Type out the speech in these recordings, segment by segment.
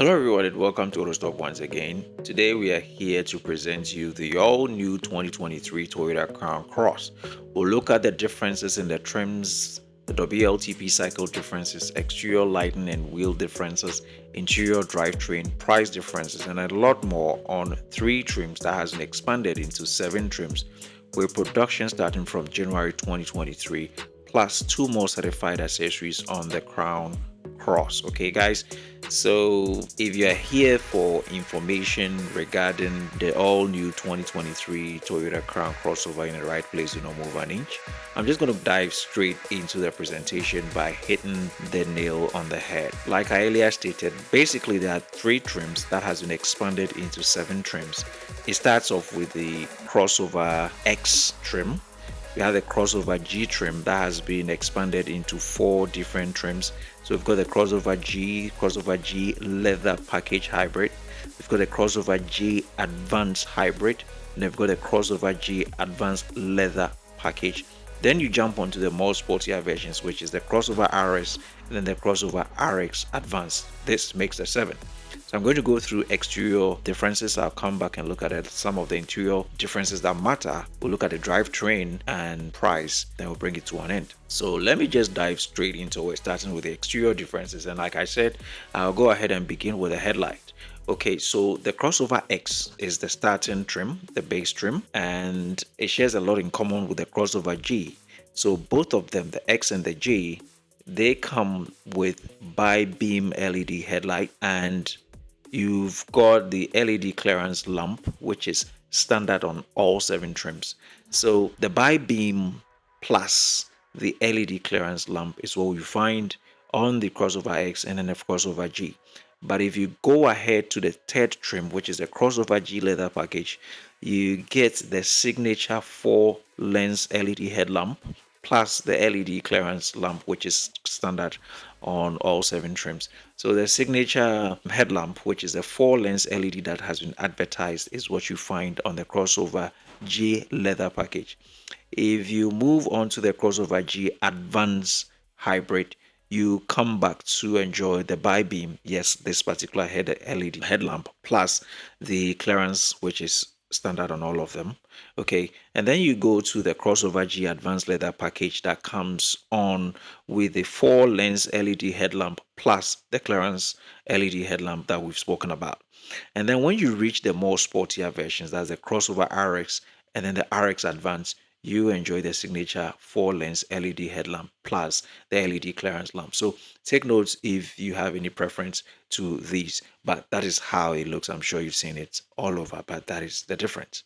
Hello everyone and welcome to Autostop once again. Today we are here to present you the all-new 2023 Toyota Crown Cross. We'll look at the differences in the trims, the WLTP cycle differences, exterior lighting and wheel differences, interior drivetrain, price differences, and a lot more on 3 trims that has been expanded into 7 trims with production starting from January 2023 plus 2 more certified accessories on the Crown Cross. Okay guys, so if you are here for information regarding the all new 2023 Toyota Crown crossover in the right place, do not move an inch. I'm just going to dive straight into the presentation by hitting the nail on the head. Like I earlier stated, basically there are 3 trims that has been expanded into 7 trims. It starts off with the crossover X trim. We have the crossover G trim that has been expanded into 4 different trims. So we've got the crossover G leather package hybrid. We've got the crossover G advanced hybrid, and we've got the crossover G advanced leather package. Then you jump onto the more sportier versions, which is the crossover RS and then the crossover RX advanced. This makes the 7. So I'm going to go through exterior differences. I'll come back and look at some of the interior differences that matter. We'll look at the drivetrain and price, then we'll bring it to an end. So let me just dive straight into it, starting with the exterior differences. And like I said, I'll go ahead and begin with the headlight. Okay, so the crossover X is the starting trim, the base trim, and it shares a lot in common with the crossover G. So both of them, the X and the G, they come with bi-beam LED headlight, and you've got the LED clearance lamp, which is standard on all 7 trims. So the bi-beam plus the LED clearance lamp is what you find on the crossover X and then the crossover G. But if you go ahead to the 3rd trim, which is the crossover G leather package, you get the signature 4 lens LED headlamp plus the LED clearance lamp, which is standard on all 7 trims. So the signature headlamp, which is a 4 lens LED that has been advertised, is what you find on the crossover G leather package. If you move on to the crossover G advanced hybrid, you come back to enjoy the bi-beam, yes, this particular LED headlamp plus the clearance, which is standard on all of them. Okay, and then you go to the crossover G advanced leather package that comes on with the 4 lens LED headlamp plus the clearance LED headlamp that we've spoken about. And then when you reach the more sportier versions, that's the crossover RX and then the RX advanced, you enjoy the signature 4 lens LED headlamp plus the LED clearance lamp. So take notes if you have any preference to these, but that is how it looks. I'm sure you've seen it all over, but that is the difference.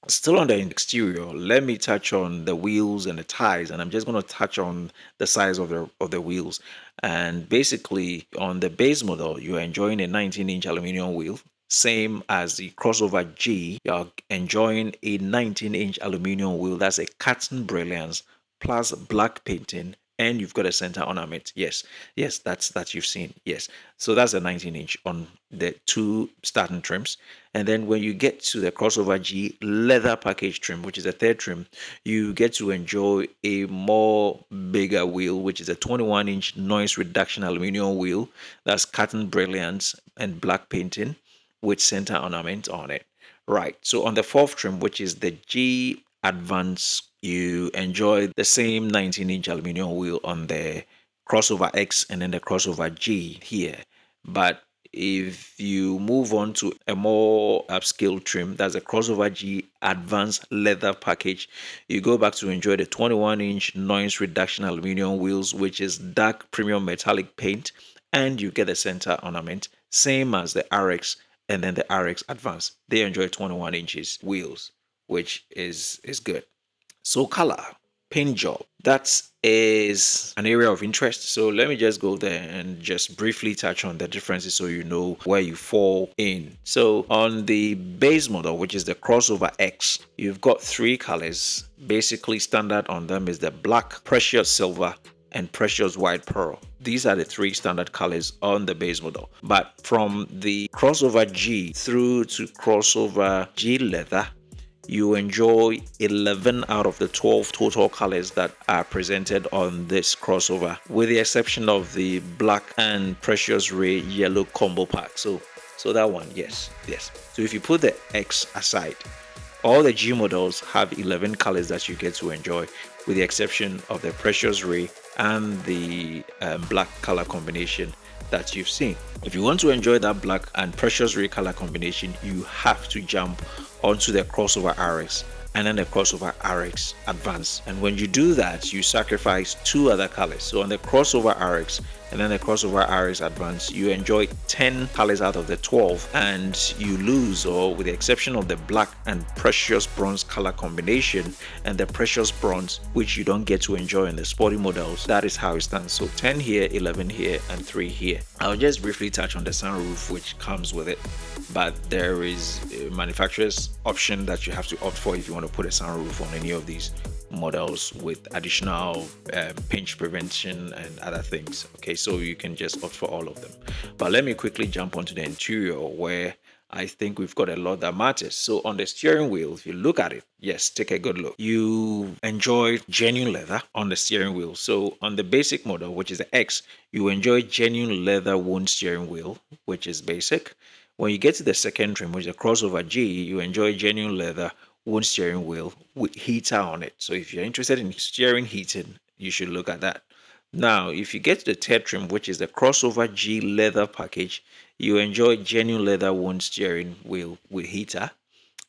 Still on the exterior, let me touch on the wheels and the tires, and I'm just going to touch on the size of the wheels. And basically on the base model, you're enjoying a 19-inch aluminum wheel, same as the crossover G. You're enjoying a 19-inch aluminum wheel. That's a cutting brilliance plus black painting, and you've got a center ornament. Yes, that's you've seen. Yes, so that's a 19-inch on the 2 starting trims. And then when you get to the crossover G leather package trim, which is the 3rd trim, you get to enjoy a more bigger wheel, which is a 21-inch noise reduction aluminum wheel. That's cutting brilliance and black painting with center ornament on it. Right, so on the 4th trim, which is the G Advance, you enjoy the same 19-inch aluminum wheel on the crossover X and then the crossover G here. But if you move on to a more upscaled trim, that's a crossover G advanced leather package, you go back to enjoy the 21-inch noise reduction aluminum wheels, which is dark premium metallic paint, and you get the center ornament, same as the RX and then the RX Advance. They enjoy 21 inches wheels, which is good. So color, paint job, that is an area of interest. So let me just go there and just briefly touch on the differences so you know where you fall in. So on the base model, which is the crossover X, you've got 3 colors. Basically standard on them is the black, precious silver, and precious white pearl. These are the 3 standard colors on the base model. But from the crossover G through to crossover G leather, you enjoy 11 out of the 12 total colors that are presented on this crossover, with the exception of the black and precious ray yellow combo pack. So that one, yes. So if you put the X aside, all the G models have 11 colors that you get to enjoy, with the exception of the precious ray and the black color combination that you've seen. If you want to enjoy that black and precious ray color combination, you have to jump onto the crossover RX and then the crossover RX Advance. And when you do that, you sacrifice two other colors. So on the crossover RX and then the crossover RX Advance, you enjoy 10 colors out of the 12, and you lose, or with the exception of the black and precious bronze color combination and the precious bronze, which you don't get to enjoy in the sporty models. That is how it stands. So 10 here, 11 here, and 3 here. I'll just briefly touch on the sunroof which comes with it, but there is a manufacturer's option that you have to opt for if you want to put a sunroof on any of these models, with additional pinch prevention and other things. Okay, so you can just opt for all of them. But let me quickly jump onto the interior, where I think we've got a lot that matters. So on the steering wheel, if you look at it, yes, take a good look. You enjoy genuine leather on the steering wheel. So on the basic model, which is the X, you enjoy genuine leather wound steering wheel, which is basic. When you get to the second trim, which is the crossover G, you enjoy genuine leather wound steering wheel with heater on it. So if you're interested in steering heating, you should look at that. Now, if you get to the third trim, which is the crossover G leather package, you enjoy genuine leather wound steering wheel with heater.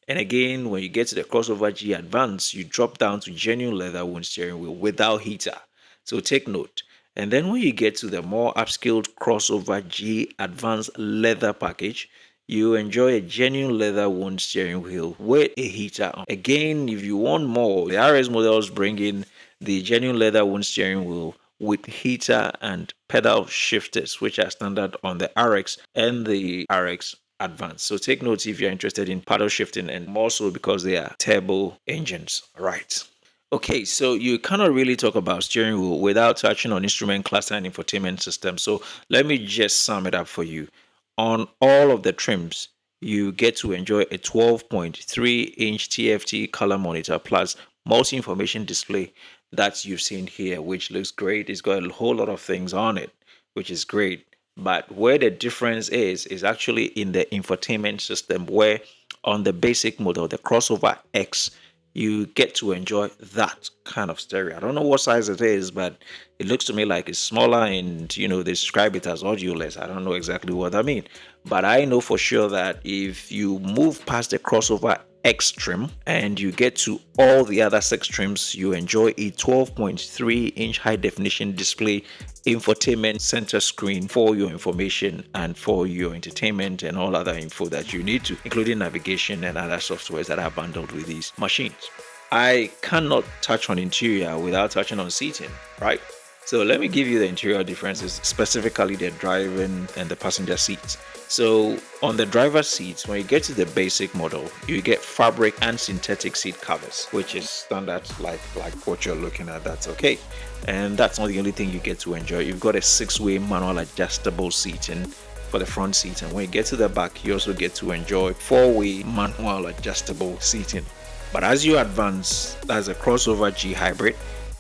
And again, when you get to the crossover G Advance, you drop down to genuine leather wound steering wheel without heater. So take note. And then when you get to the more upscaled crossover G Advanced leather package, you enjoy a genuine leather wound steering wheel with a heater on. Again, if you want more, the RS models bring in the genuine leather wound steering wheel with heater and pedal shifters, which are standard on the RX and the RX Advance. So take note if you're interested in paddle shifting, and more so because they are turbo engines. Right. Okay, so you cannot really talk about steering wheel without touching on instrument cluster and infotainment system. So let me just sum it up for you. On all of the trims, you get to enjoy a 12.3-inch TFT color monitor plus multi-information display that you've seen here, which looks great. It's got a whole lot of things on it, which is great. But where the difference is actually in the infotainment system, where on the basic model, the crossover X, you get to enjoy that kind of stereo. I don't know what size it is, but it looks to me like it's smaller, and they describe it as audioless. I don't know exactly what I mean, but I know for sure that if you move past the crossover X trim and you get to all the other 6 trims, you enjoy a 12.3-inch high definition display infotainment center screen for your information and for your entertainment and all other info that you need to, including navigation and other softwares that are bundled with these machines. I cannot touch on interior without touching on seating, right? So let me give you the interior differences, specifically the driving and the passenger seats. So on the driver's seats, when you get to the basic model, you get fabric and synthetic seat covers, which is standard, like what you're looking at. That's okay. And that's not the only thing you get to enjoy. You've got a 6-way manual adjustable seating for the front seat, and when you get to the back, you also get to enjoy 4-way manual adjustable seating. But as you advance, that's a crossover G hybrid,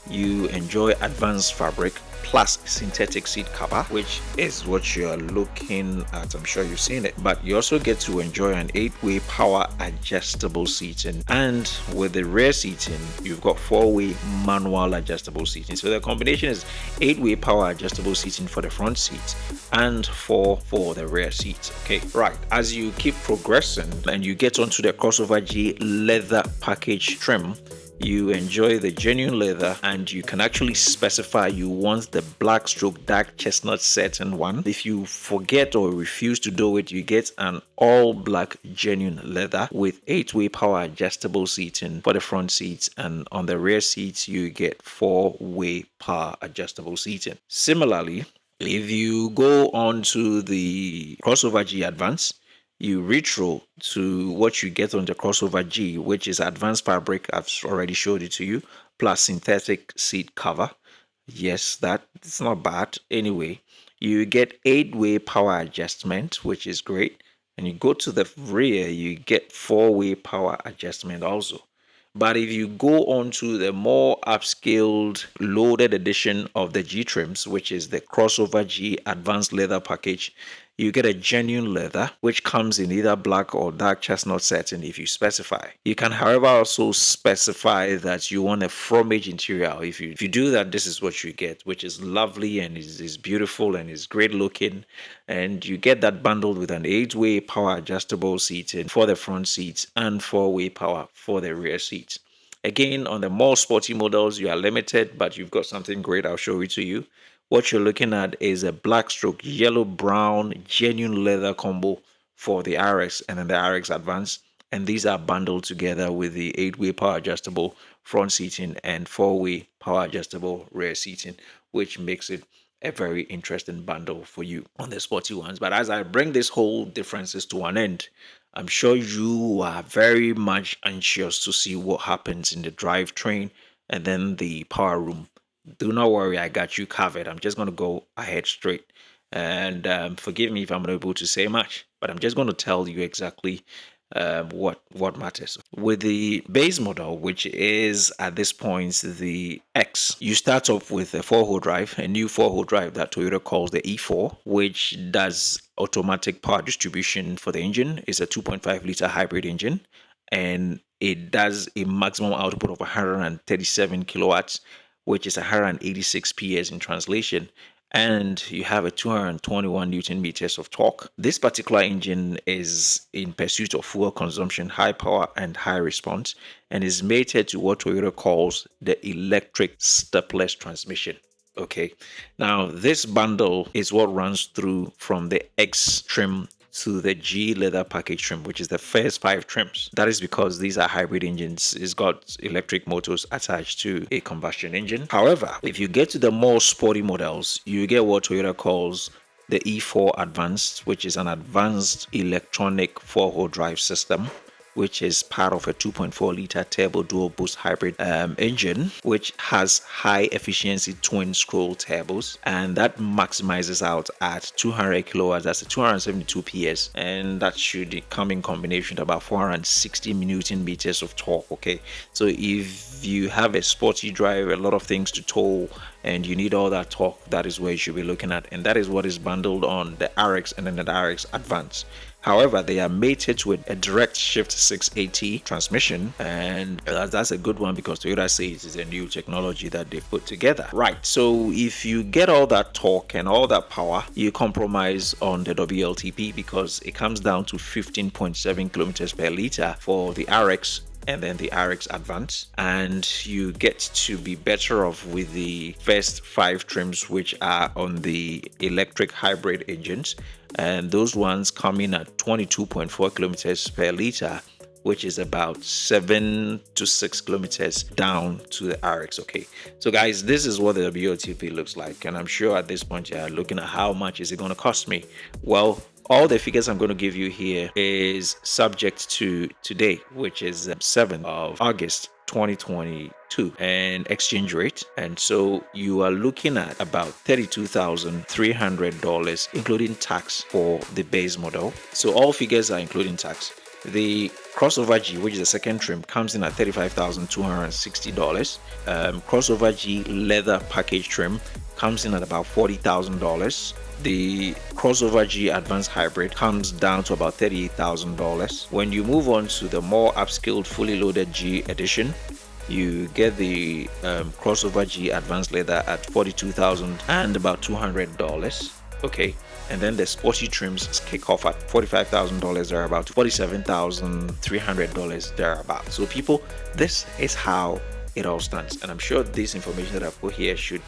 you enjoy advanced fabric plus synthetic seat cover, which is what you're looking at. I'm sure you've seen it. But you also get to enjoy an 8-way power adjustable seating, and with the rear seating, you've got 4-way manual adjustable seating. So the combination is 8-way power adjustable seating for the front seats and 4 for the rear seats. Okay, right. As you keep progressing and you get onto the crossover G leather package trim, you enjoy the genuine leather, and you can actually specify you want the black stroke dark chestnut satin one. If you forget or refuse to do it, you get an all black genuine leather with 8-way power adjustable seating for the front seats, and on the rear seats you get 4-way power adjustable seating. Similarly, if you go on to the crossover G Advance, you retro to what you get on the crossover G, which is advanced fabric. I've already showed it to you, plus synthetic seat cover. Yes, that's not bad. Anyway, you get 8-way power adjustment, which is great. and you go to the rear, you get 4-way power adjustment also. But if you go on to the more upscaled loaded edition of the G trims, which is the crossover G advanced leather package, you get a genuine leather, which comes in either black or dark chestnut satin if you specify. You can, however, also specify that you want a fromage interior. If you do that, this is what you get, which is lovely and is beautiful and is great looking. And you get that bundled with an 8-way power adjustable seating for the front seats and 4-way power for the rear seats. Again, on the more sporty models, you are limited, but you've got something great. I'll show it to you. What you're looking at is a black stroke yellow brown genuine leather combo for the RX and then the RX Advance. And these are bundled together with the 8-way power adjustable front seating and 4-way power adjustable rear seating, which makes it a very interesting bundle for you on the sporty ones. But as I bring this whole differences to an end, I'm sure you are very much anxious to see what happens in the drivetrain and then the power room. Do not worry, I got you covered. I'm just going to go ahead straight. And forgive me if I'm not able to say much, but I'm just going to tell you exactly what matters. With the base model, which is at this point the X, you start off with a 4-hole drive, a new 4-hole drive that Toyota calls the E4, which does automatic power distribution for the engine. It's a 2.5-liter hybrid engine, and it does a maximum output of 137 kilowatts, which is 186 PS in translation, and you have a 221 Newton meters of torque. This particular engine is in pursuit of fuel consumption, high power, and high response, and is mated to what Toyota calls the electric stepless transmission. Okay, now this bundle is what runs through from the X trim to the G leather package trim, which is the first 5 trims. That is because these are hybrid engines. It's got electric motors attached to a combustion engine. However, if you get to the more sporty models, you get what Toyota calls the E4 Advanced, which is an advanced electronic 4-hole drive system, which is part of a 2.4-liter turbo dual boost hybrid engine, which has high efficiency twin scroll turbos, and that maximizes out at 200 kilowatts. That's a 272 PS, and that should come in combination with about 460 Newton meters of torque. Okay, so if you have a sporty drive, a lot of things to tow, and you need all that torque, that is where you should be looking at, and that is what is bundled on the RX and then the RX Advance. However, they are mated with a direct shift 680 transmission, and that's a good one because Toyota says it's a new technology that they put together. Right, so if you get all that torque and all that power, you compromise on the WLTP because it comes down to 15.7 kilometers per liter for the RX and then the RX Advance, and you get to be better off with the first 5 trims, which are on the electric hybrid engines, and those ones come in at 22.4 kilometers per liter, which is about 7 to 6 kilometers down to the RX. Okay, so guys, this is what the WLTP looks like, and I'm sure at this point you're looking at how much is it going to cost me. Well, all the figures I'm going to give you here is subject to today, which is 7th of August 2022, and exchange rate. And so you are looking at about $32,300 including tax for the base model. So all figures are including tax. The crossover G, which is the second trim, comes in at $35,260. Crossover G leather package trim comes in at about $40,000. The crossover G advanced hybrid comes down to about $38,000. When you move on to the more upscaled fully loaded G edition, you get the crossover G advanced leather at $42,000 and about $200. Okay, and then the sporty trims kick off at $45,000 thereabout, $47,300 thereabout. So people, this is how it all stands, and I'm sure this information that I put here should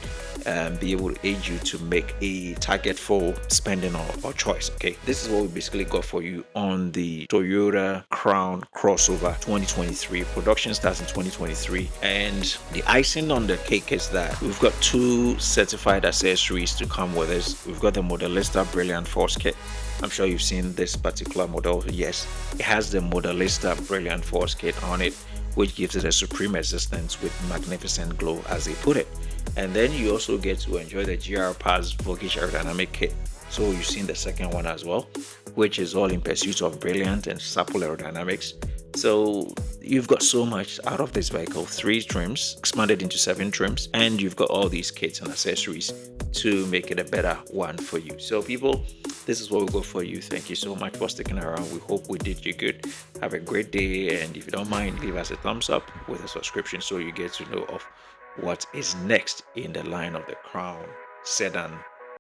be able to aid you to make a targetful spending or choice. Okay, this is what we basically got for you on the Toyota Crown Crossover 2023. Production starts in 2023, and the icing on the cake is that we've got 2 certified accessories to come with us. We've got the Modellista Brilliant Force Kit. I'm sure you've seen this particular model. Yes, it has the Modellista Brilliant Force Kit on it, which gives it a supreme resistance with magnificent glow, as they put it. And then you also get to enjoy the GR Pass Vogue Aerodynamic Kit. So you've seen the second one as well, which is all in pursuit of brilliant and supple aerodynamics. So you've got so much out of this vehicle: 3 trims expanded into 7 trims, and you've got all these kits and accessories to make it a better one for you. So people, this is what we got for you. Thank you so much for sticking around. We hope we did you good. Have a great day, and if you don't mind, leave us a thumbs up with a subscription so you get to know of what is next in the line of the Crown sedan